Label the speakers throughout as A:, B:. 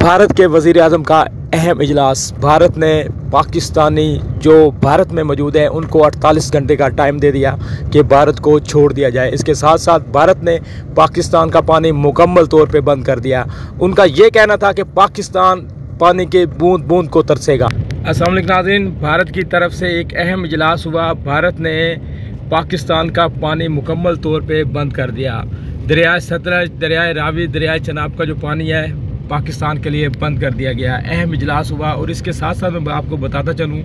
A: भारत के वज़ीर आज़म का अहम इजलास। भारत ने पाकिस्तानी जो भारत में मौजूद है उनको 48 घंटे का टाइम दे दिया कि भारत को छोड़ दिया जाए। इसके साथ साथ भारत ने पाकिस्तान का पानी मुकम्मल तौर पे बंद कर दिया। उनका ये कहना था कि पाकिस्तान पानी के बूंद बूंद को तरसेगा। अस्सलाम वालेकुम नाज़रीन, भारत की तरफ से एक अहम इजलास हुआ। भारत ने पाकिस्तान का पानी मुकम्मल तौर पे बंद कर दिया। दरिया सतलज, दरिया रावी, दरिया चनाब का जो पानी है पाकिस्तान के लिए बंद कर दिया गया। अहम इजलास हुआ और इसके साथ साथ मैं आपको बताता चलूँ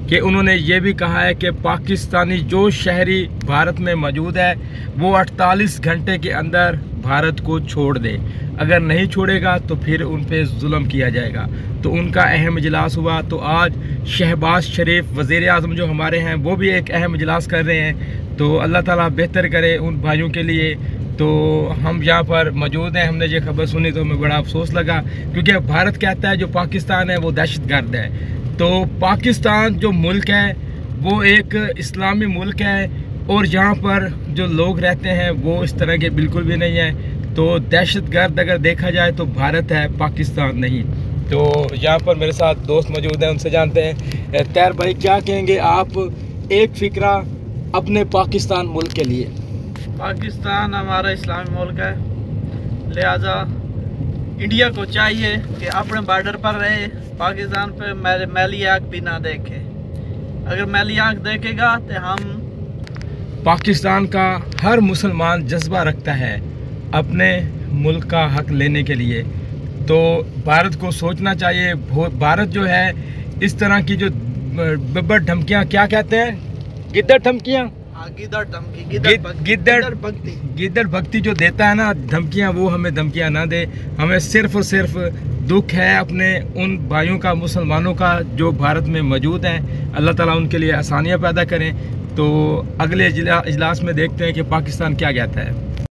A: कि उन्होंने ये भी कहा है कि पाकिस्तानी जो शहरी भारत में मौजूद है वो 48 घंटे के अंदर भारत को छोड़ दे। अगर नहीं छोड़ेगा तो फिर उन पे जुल्म किया जाएगा। तो उनका अहम इजलास हुआ। तो आज शहबाज शरीफ वज़ीर आज़म जो हमारे हैं वो भी एक अहम इजलास कर रहे हैं। तो अल्लाह ताला बेहतर करे उन भाइयों के लिए। तो हम यहाँ पर मौजूद हैं। हमने ये खबर सुनी तो हमें बड़ा अफसोस लगा, क्योंकि भारत कहता है जो पाकिस्तान है वो दहशतगर्द है। तो पाकिस्तान जो मुल्क है वो एक इस्लामी मुल्क है और यहाँ पर जो लोग रहते हैं वो इस तरह के बिल्कुल भी नहीं है। तो दहशतगर्द अगर देखा जाए तो भारत है, पाकिस्तान नहीं। तो यहाँ पर मेरे साथ दोस्त मौजूद हैं, उनसे जानते हैं। तैर भाई, क्या कहेंगे आप एक फ़िक्रा अपने पाकिस्तान मुल्क के लिए?
B: पाकिस्तान हमारा इस्लामी मुल्क है, लिहाजा इंडिया को चाहिए कि अपने बॉर्डर पर रहे, पाकिस्तान पे मैली आँख भी ना देखे। अगर मैली आँख देखेगा तो हम
A: पाकिस्तान का हर मुसलमान जज्बा रखता है अपने मुल्क का हक लेने के लिए। तो भारत को सोचना चाहिए। भारत जो है इस तरह की जो बब्बर धमकियाँ, क्या कहते हैं, गिद्दड़ धमकियाँ, गिद्दड़ भक्ति जो देता है ना धमकियाँ, वो हमें धमकियाँ ना दे। हमें सिर्फ और सिर्फ दुख है अपने उन भाइयों का, मुसलमानों का जो भारत में मौजूद हैं। अल्लाह ताला उनके लिए आसानियाँ पैदा करें। तो अगले इजलास में देखते हैं कि पाकिस्तान क्या कहता है।